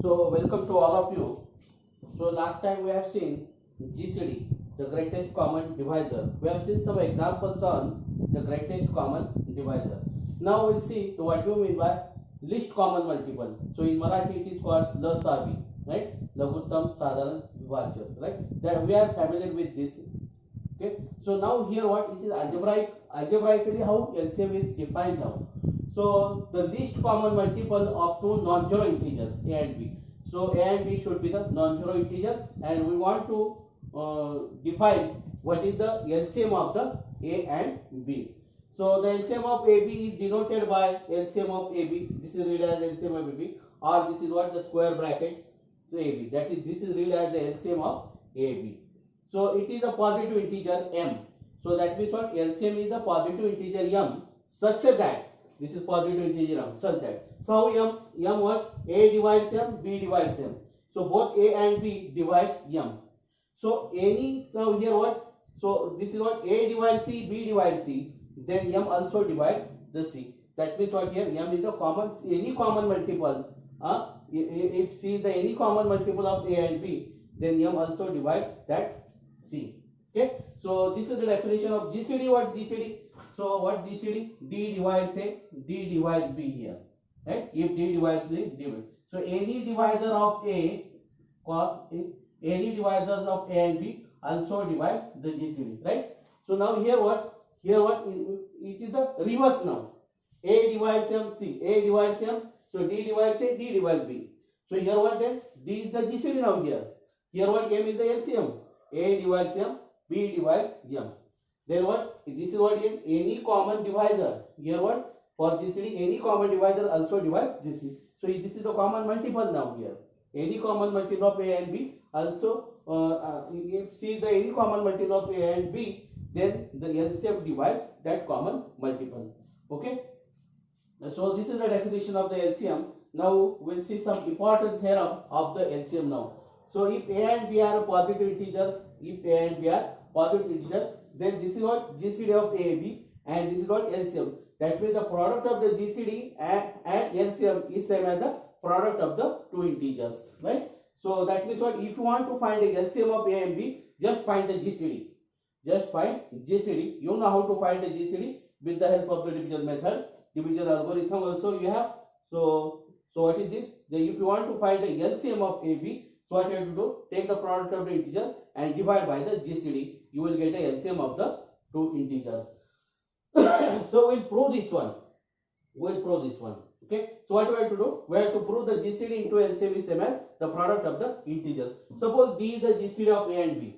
So welcome to all of you. So last time we have seen GCD, the greatest common divisor. We have seen some examples on the greatest common divisor. Now we'll see what do you mean by least common multiple. So in Marathi it is called LSAV, right? Laguttam Sadharan Vibhajya, right? That we are familiar with this. Okay. So now here what it is algebraically how LCM is defined now. So the least common multiple of two non-zero integers a and b. So a and b should be the non-zero integers, and we want to define what is the LCM of the a and b. So the LCM of AB is denoted by LCM of AB. This is read as LCM of AB, or this is what the square bracket. So AB, that is this is read as the LCM of AB. So it is a positive integer m. So that means what LCM is the positive integer m such that this is positive integer m such that. So how m what a divides m, b divides m. So both a and b divides m. So here what? So this is what a divides c, b divides c. Then m also divide the c. That means what here m is the any common multiple. If c is the any common multiple of a and b, then m also divide that c. Okay. So this is the definition of GCD. What GCD? So what GCD? D divides a, D divides b here. Right? If D divides B, D. So any divisor of a, any divisors of a and b also divide the GCD. Right? So now here what? Here what? It is the reverse now. A divides m, c. A divides m. So D divides a, D divides b. So here what then? D is the GCD now here. Here what? M is the LCM. A divides m, b divides m. Then what? This is what is any common divisor. Here what? For GCD, any common divisor also divides GCD. So this is the common multiple now here. Any common multiple of a and b also. If C is the any common multiple of a and b, then the LCM divides that common multiple. Okay. So this is the definition of the LCM. Now we'll see some important theorem of the LCM now. So if a and b are positive integers, if a and b are positive integers, then this is what GCD of a b, and this is what LCM. That means the product of the GCD and LCM is same as the product of the two integers, right? So that means what if you want to find the LCM of a and b, just find the GCD. Just find GCD. You know how to find the GCD with the help of the division method, division algorithm also you have. So what is this? Then if you want to find the LCM of AB, so what you have to do? Take the product of the integer and divide by the GCD. You will get the LCM of the two integers. So we'll prove this one. Okay. So what we have to do? We have to prove the GCD into LCM is same as the product of the integer. Suppose D is the GCD of A and B.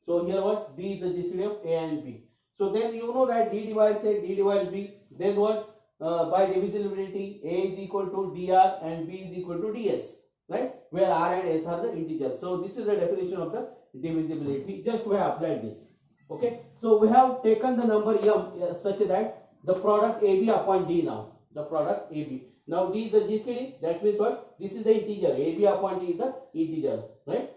So here what? D is the GCD of A and B. So then you know that D divides A, D divides B. Then what? By divisibility, A is equal to dr and B is equal to ds, right? Where r and s are the integers. So this is the definition of the divisibility. Just we have applied this. Okay. So we have taken the number m such that the product AB upon D now. The product AB. Now D is the GCD. That means what? This is the integer. AB upon D is the integer, right?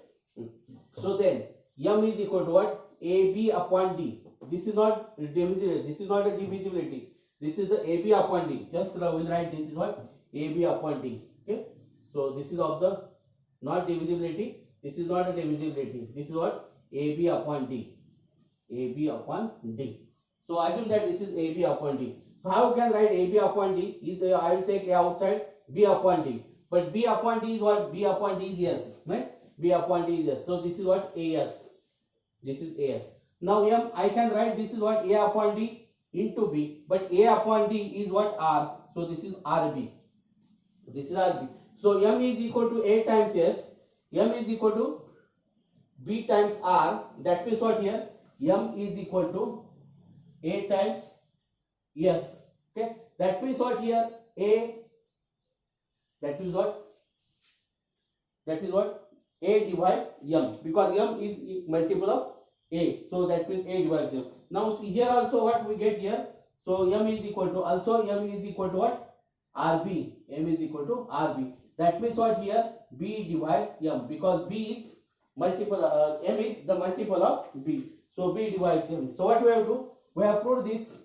So then m is equal to what? AB upon D. This is not divisibility. This is not a divisibility. This is the AB upon D. Just we'll write this is what? AB upon D. Okay. So this is of the not divisibility. This is not a divisibility. This is what? AB upon D. AB upon D. So assume that this is AB upon D. So how can I write AB upon D? Is I will take A outside, B upon D. But B upon D is what? B upon D is yes. Right? B upon D is yes. So this is what? AS. This is AS. Now M I can write this is what? A upon D into B, but A upon D is what? R. So this is RB. This is RB. So M is equal to A times S. M is equal to B times R. That means what here? M is equal to A times S. Okay. That means what here? A. That is what? That is what? A divides M, because M is multiple of A. So that means A divides M. Now see here also what we get here. So M is equal to what? RB. M is equal to RB. That means what here? B divides M, because B is multiple. M is the multiple of B. So B divides M. So what we have to do? We have proved this.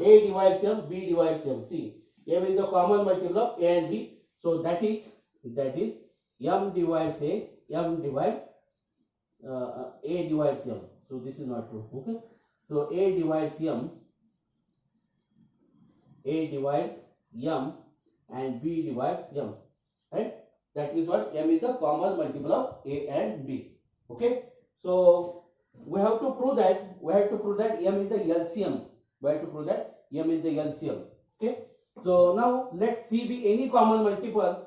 A divides M, B divides M. See, M is the common multiple of A and B. So that is m divides a, m divides a divides m. So this is not true. Okay, so a divides m, a divides m, and b divides m, right? That is what m is the common multiple of a and b. Okay, so we have to prove that m is the LCM. We have to prove that m is the LCM. Okay, so now let c be any common multiple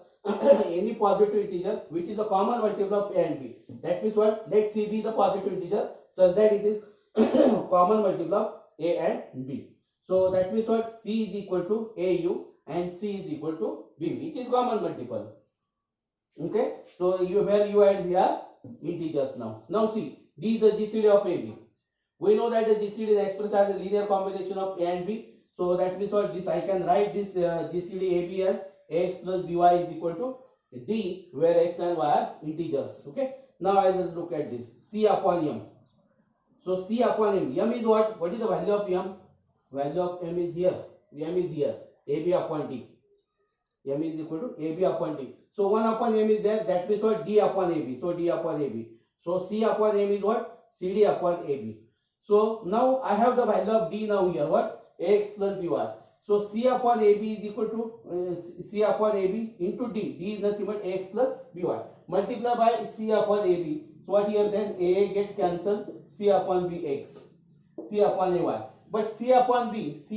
any positive integer which is the common multiple of a and b. That means what, let c be the positive integer such that it is common multiple of a and b. So that means what, c is equal to au and c is equal to b, which is common multiple. Okay, so you, where u and b are integers now. Now see, d is the GCD of ab. We know that the GCD is expressed as a linear combination of a and b. So that means what, this I can write this GCD ab as ax plus by is equal to d, where x and y are integers. Okay, now I will look at this c upon m. So c upon m is what? What is the value of m? Value of m is here. M is here. ab upon d. M is equal to ab upon d. So 1 upon m is there. That means what, d upon ab. So d upon ab. So c upon m is what? cd upon ab. So now I have the value of d now here. What? ax plus by. So c upon ab is equal to c upon ab into d. D is nothing but ax plus by. Multiply by c upon ab. So what here then, a get cancelled. C upon b x. C upon ay. But c upon b is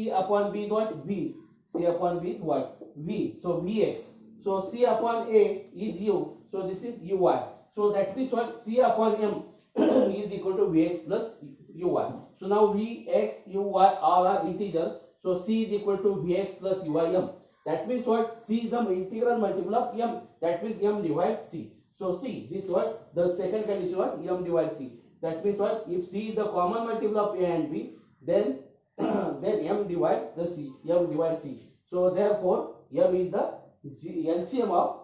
what? v. C upon b is what? v. So vx. So c upon a is u. So this is uy. So that means what, c upon m is equal to vx plus uy. So now vx, uy all are integers. So c is equal to vx plus uym. That means what, c is the integral multiple of m. That means m divides c. So c, this what, the second condition what, m divides c. That means what, if c is the common multiple of a and b, then then m divides the c. M divides c. So therefore m is the LCM of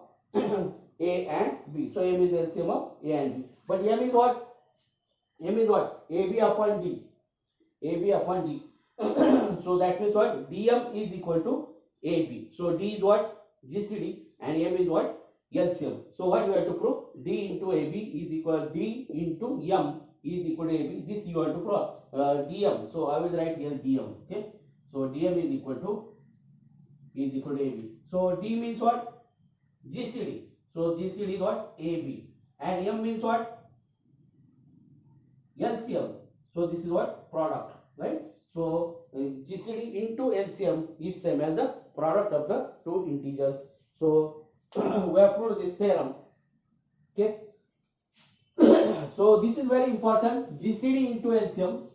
a and b. So m is the LCM of a and b. But m is what? M is what? ab upon d. ab upon d. So that means what? dm is equal to ab. So d is what? GCD, and m is what? LCM. So what you have to prove? d into ab is equal, d into m is equal to ab. This you have to prove. Dm. So I will write here dm. Okay. So dm is equal to ab. So d means what? GCD. So GCD is what? ab. And m means what? LCM. So this is what? Product, right? So GCD into LCM is same as the product of the two integers. So we have proved this theorem. Okay. So this is very important. GCD into LCM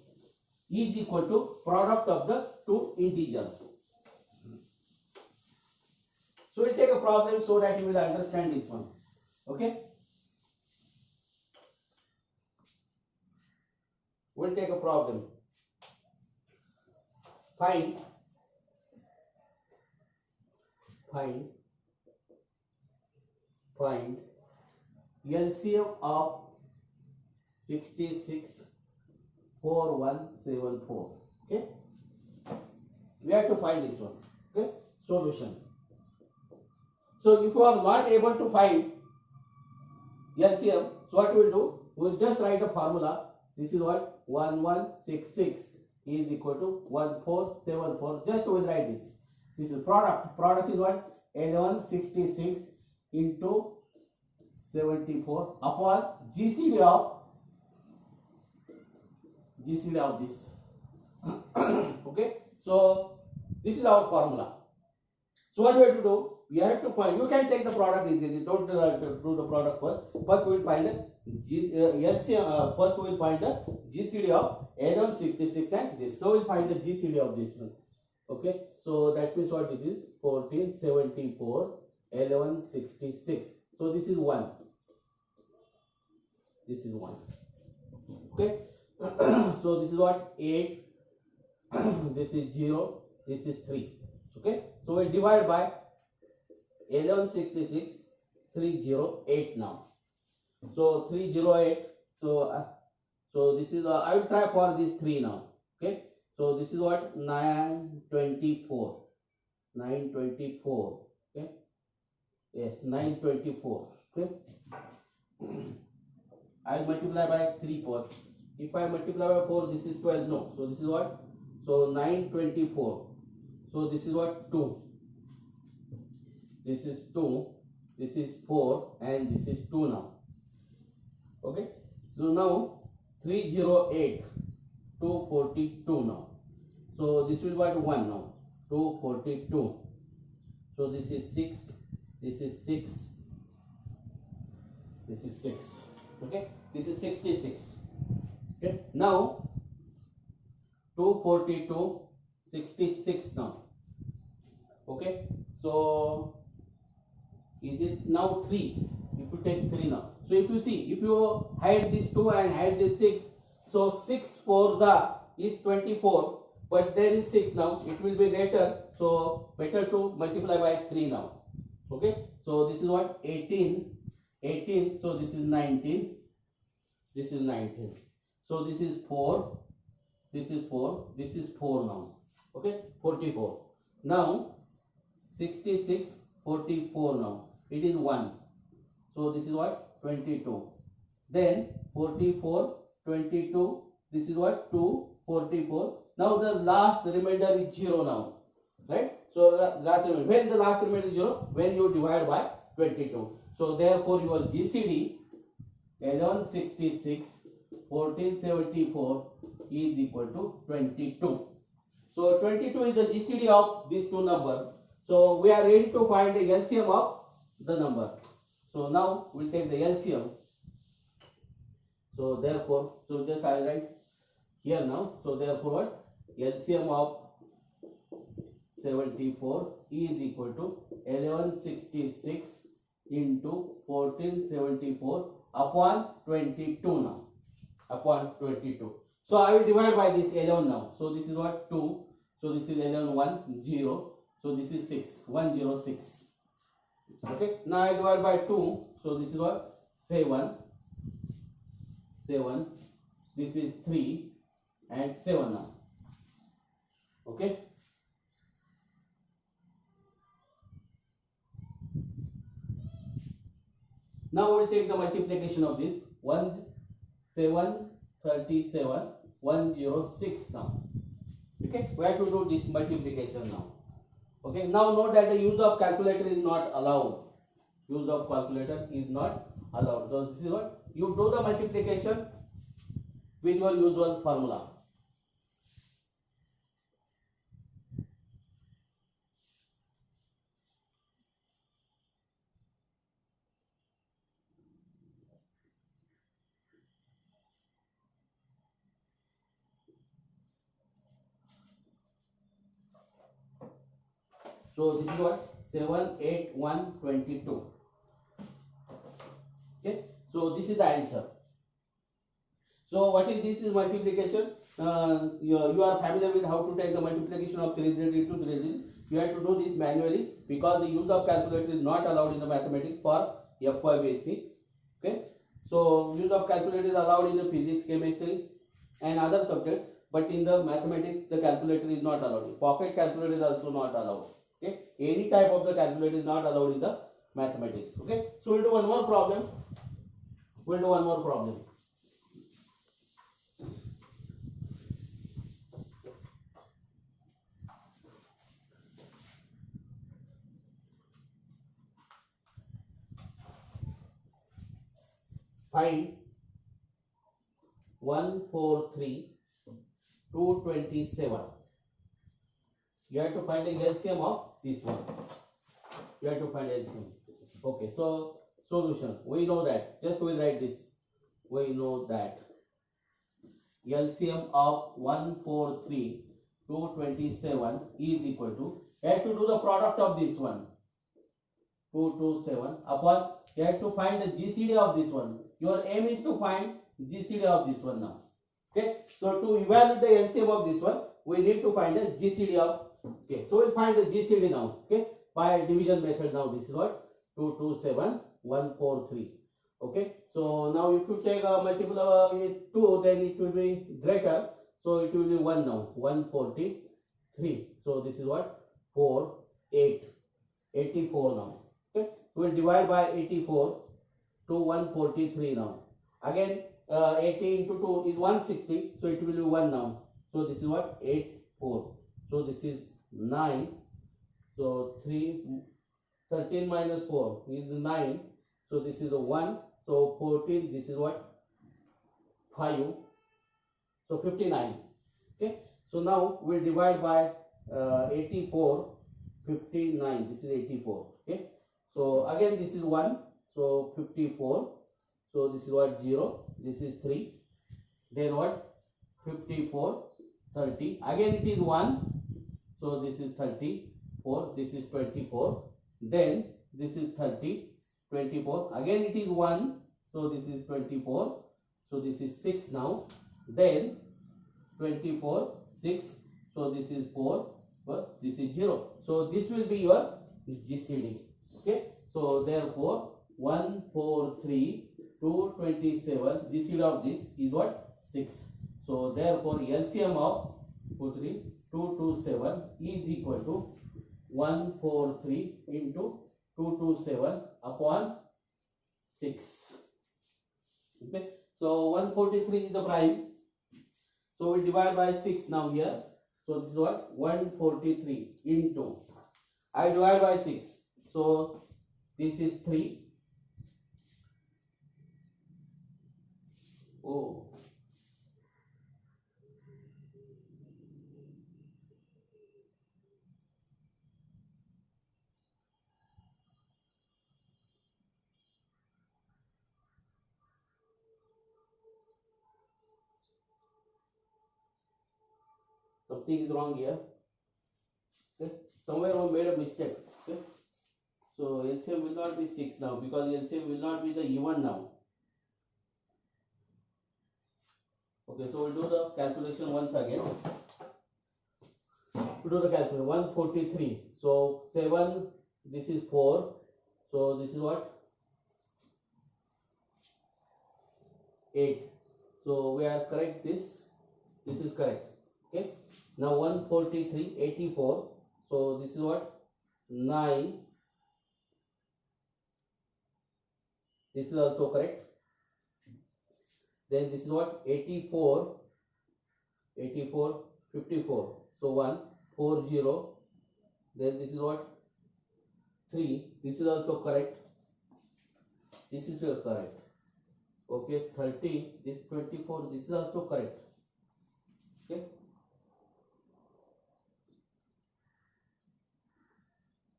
is equal to product of the two integers. So we'll take a problem so that you will understand this one. Okay. We'll take a problem. Find LCM of 66 4174. Okay, we have to find this one. Okay, solution. So if you are not able to find LCM, so what we will do? We will just write a formula. This is what? 1166 is equal to 1474. Just we will write this. This is product. Product is what? 1166 into 74 upon GCD of this. Okay. So this is our formula. So what we have to do? We have to find. You can take the product easily. Don't do the product first. First we will find the LCM. First we will find the GCD of 1166 and this. So we will find the GCD of this one. Okay. So that means what it is? 1474 1166. So this is 1. This is 1. Okay. So this is what? 8. This is 0. This is 3. Okay. So we divide by 1166 308 now. So 308. So this is I will try for this 3 now. Okay. So this is what? 924. 924. Okay. Yes, 924. Okay. I'll multiply by 3 first. If I multiply by 4, this is 12. No. So this is what? So 924. So this is what? 2. This is 2. This is 4. And this is 2 now. Okay. So now 308. 242 now. So this will what? 1 now. 242. So this is 6. This is 6. This is 6. Okay. This is 66. Okay. Now 242, 66 now. Okay. So is it now 3? If you take 3 now. So if you see, if you hide this 2 and hide this 6, so 6 4 is 24, but there is 6 now. It will be greater. So better to multiply by 3 now. Okay. So this is what? 18. 18. So this is 19. This is 19. So this is 4. This is 4. This is 4 now. Okay. 44. Now 66, 44 now. It is 1. So this is what? 22. Then 44, 22. This is what? 2, 44. Now the last remainder is 0 now. Right? So last remainder. When the last remainder is 0? When you divide by 22. So therefore your GCD 1166 1474 is equal to 22. So 22 is the GCD of these two numbers. So we are ready to find the LCM of the number. So now we'll take the LCM. So therefore, so just I write here now. So therefore what? LCM of 74 is equal to 1166 into 1474 upon 22 now. Upon 22. So I will divide by this 11 now. So this is what? 2. So this is 11, 1, 0. So this is 6, 106. Okay. Now I divide by 2. So this is what? 7. 7. This is 3 and 7 now. Okay. Now we will take the multiplication of this. 1737 106 now. Okay, we have to do this multiplication now. Okay, now note that the use of calculator is not allowed. Use of calculator is not allowed. So this is what? You do the multiplication with your usual formula. So this is what? 78122. Okay. So this is the answer. So what is this? Is multiplication. You are familiar with how to take the multiplication of 3 digit to 3 digit. You have to do this manually because the use of calculator is not allowed in the mathematics for FYBC. Okay. So use of calculator is allowed in the physics, chemistry and other subjects, but in the mathematics the calculator is not allowed. Pocket calculator is also not allowed. Okay. Any type of the calculator is not allowed in the mathematics. Okay. So we'll do one more problem. Find 143 227. You have to find the LCM of this one. You have to find LCM. Okay, so solution. We know that. Just we'll write this. We know that LCM of 143 227 is equal to. You have to do the product of this one. 227 upon. You have to find the GCD of this one. Your aim is to find GCD of this one now. Okay. So to evaluate the LCM of this one, we need to find the GCD of. Okay. So we'll find the GCD now. Okay. By division method now. This is what? 227 143. Okay. So now if you take a multiple with 2, then it will be greater. So it will be 1 now. 143. So this is what? 4, 8. 84 now. Okay, we'll divide by 84 to 143 now. Again, 80 into 2 is 160, so it will be 1 now. So this is what? 8, 4. So this is 9. So 13 minus 4 is 9. So this is a 1. So 14, this is what? 5. So 59. Okay. So now we'll divide by 84, 59. This is 84. Okay. So again this is 1. So 54. So this is what? 0. This is 3. Then what? 54, 30. Again it is 1. So this is 34. This is 24. Then this is 30, 24. Again it is 1. So this is 24. So this is 6 now. Then 24, 6. So this is 4. But this is 0. So this will be your GCD. Okay. So therefore 143, 227. GCD of this is what? 6. So therefore LCM of 43, 227 is equal to 143 into 227 upon 6. Okay. So 143 is the prime. So we divide by 6 now here. So this is what? 143 into. I divide by 6. So this is 3. Oh. Something is wrong here. Okay. Somewhere I made a mistake. Okay. So LCM will not be 6 now because LCM will not be the even now. Okay, so we'll do the calculation once again. We'll do the calculation. 143. So 7, this is 4. So this is what? 8. So we are correct this. This is correct. Okay. Now 143, 84. So this is what? 9. This is also correct. Then this is what? 84, 84, 54. So 1, 4, 0. Then this is what? 3. This is also correct. This is correct. Okay, 30. This 24. This is also correct. Okay.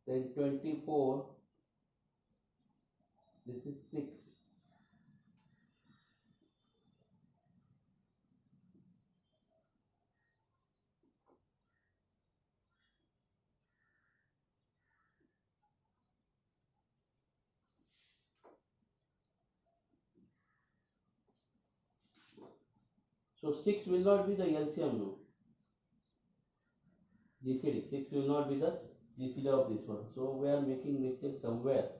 Then 24. This is 6. So 6 will not be the LCM now. GCD. 6 will not be the GCD of this one. So we are making mistake somewhere.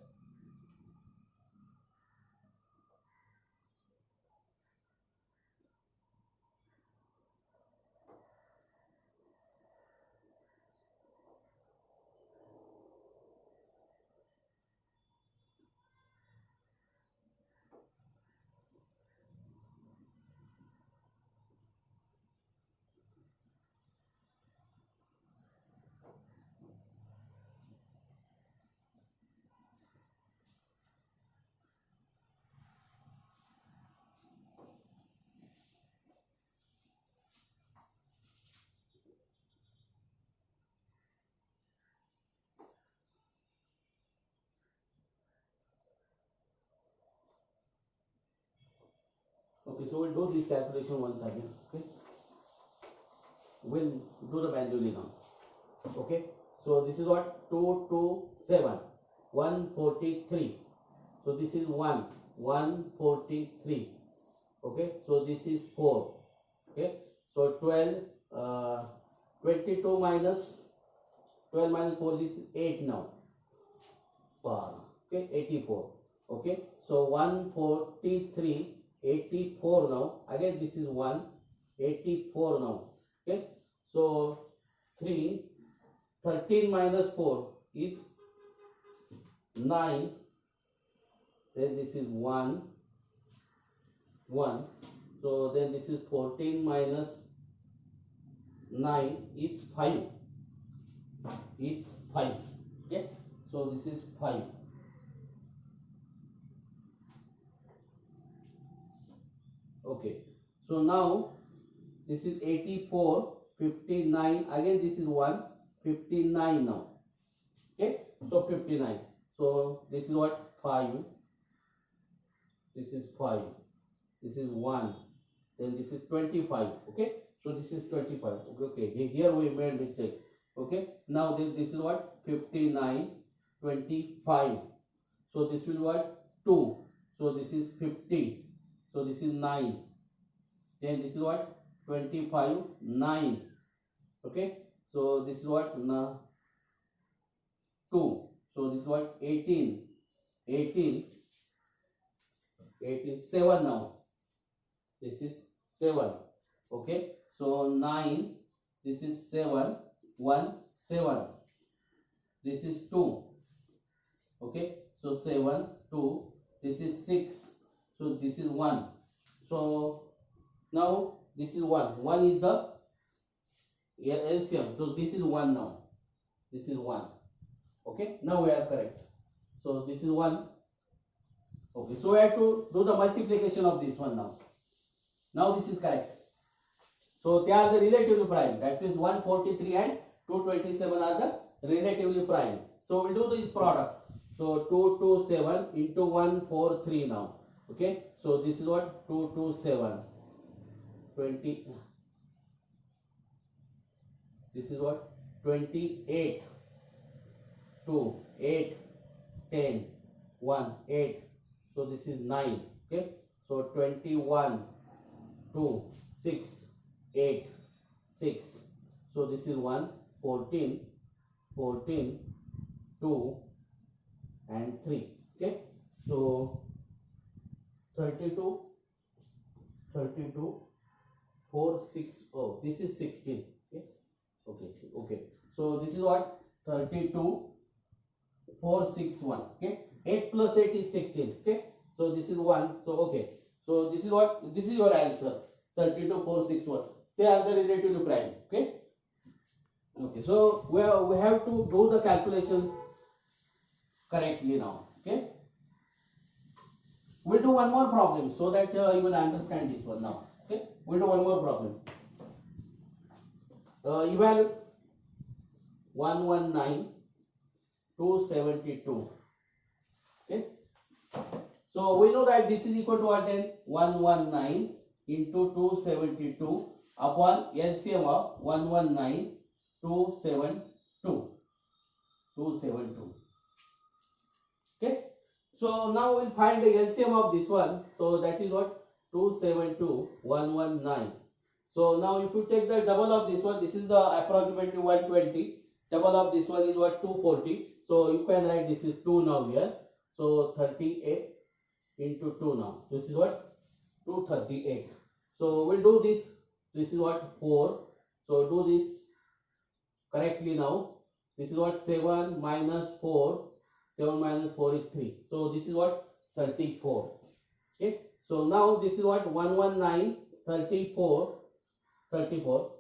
Okay, so we'll do this calculation once again. Okay, we'll do the manually now. Okay, so this is what? 227, 143. So this is 143. Okay, so this is 4. Okay, so 12, 22 minus 12 minus 4, this is 8 now. Okay, 84. Okay, so 143, 84 now. Again this is 184 now. Okay, so 13 minus 4 is 9, then this is 1, 1. So then this is 14 minus 9 is 5. It's 5. Okay. So this is 5. Okay. So now this is 84, 59. Again this is 1, 59 now. Okay. So 59. So this is what? 5. This is 5. This is 1. Then this is 25. Okay. So this is 25. Okay. Here we made mistake. Okay. Now this is what? 59, 25. So this will what? 2. So this is 50. So this is 9. Then this is what? 25, 9. Okay. So this is what? 2. So this is what? 18. 18. 18. 7 now. This is 7. Okay. So 9. This is 7. 1, 7. This is 2. Okay. So 7, 2. This is 6. So this is 1. So now this is 1. 1 is the LCM. So this is 1 now. This is 1. Okay. Now we are correct. So this is 1. Okay. So we have to do the multiplication of this one now. Now this is correct. So they are the relatively prime. That is 143 and 227 are the relatively prime. So we'll do this product. So 227 into 143 now. Okay. So this is what? 227. 20. This is what? 28. 2, 8, 10, 1, 8. So this is 9. Okay. So 21, 2, 6, 8, 6. So this is 1, 14, 14, 2 and 3. Okay. So 32, 32, 4, 6. Oh, this is 16. Okay. Okay. Okay. So this is what? 32, 4, 6, 1. Okay. 8 plus 8 is 16. Okay. So this is 1. So okay. So this is what? This is your answer. 32, 4, 6, 1. They are the relatively prime. Okay. Okay. So we have to do the calculations correctly now. Okay. We'll do one more problem so that you will understand this one now. Okay. We'll do one more problem. Eval 119, 272. Okay. So we know that this is equal to what then? 119 into 272 upon LCM of 119, 272. 272. Okay. So now we'll find the LCM of this one. So that is what? 272, 119. So now if you take the double of this one, this is the approximately 120. Double of this one is what? 240. So you can write this is 2 now here. So 38 into 2 now. This is what? 238. So we'll do this. This is what? 4. So do this correctly now. This is what? 7 minus 4. 7 minus 4 is 3. So this is what? 34. Okay. So now this is what? 119, 34. 34.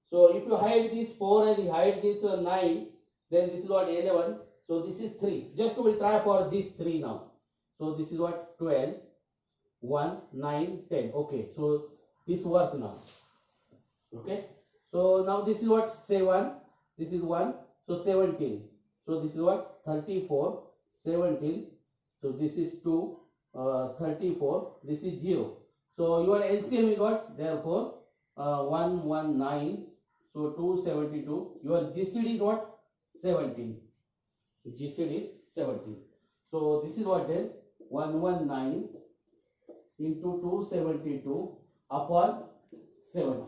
So if you hide this 4 and you hide this 9, then this is what? 11. So this is 3. Just we will try for this 3 now. So this is what? 12, 1, 9, 10. Okay. So this work now. Okay. So now this is what? 7. This is 1. So 17. So this is what? 34, 17. So this is 2, 34. This is 0. So your LCM is what? Therefore 119. So 272. Your GCD is what? 17. GCD is 17. So this is what then? 119 into 272 upon 17.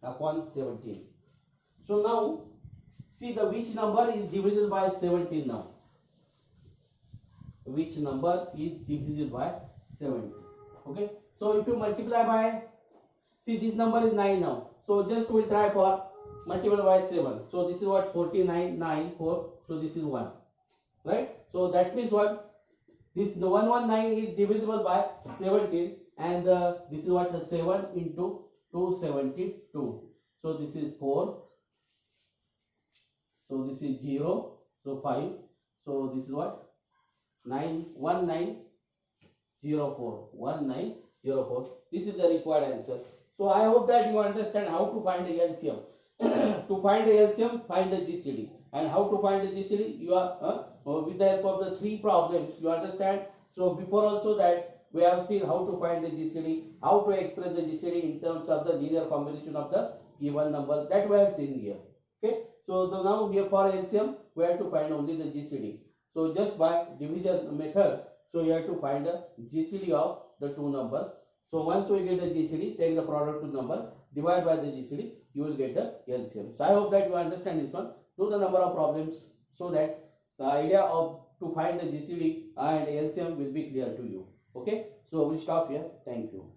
Upon 17. So now see the which number is divisible by 17 now. Which number is divisible by 17. Okay. So if you multiply by, see this number is 9 now. So just we'll try for multiply by 7. So this is what? 49, 9, 4. So this is 1. right? So that means what? This 119 is divisible by 17, and this is what, 7 into 272. So this is 4. So this is 0. So 5. So this is what? 1904. This is the required answer. So I hope that you understand how to find the LCM. To find the LCM, find the GCD. And how to find the GCD? You are with the help of the 3 problems. You understand? So before also that we have seen how to find the GCD, how to express the GCD in terms of the linear combination of the given number, that we have seen here. Okay. So now here for LCM we have to find only the GCD. So just by division method, so you have to find the GCD of the two numbers. So once we get the GCD, take the product of number, divide by the GCD, you will get the LCM. So I hope that you understand this one. Do the number of problems so that the idea of to find the GCD and LCM will be clear to you. Okay. So we'll stop here. Thank you.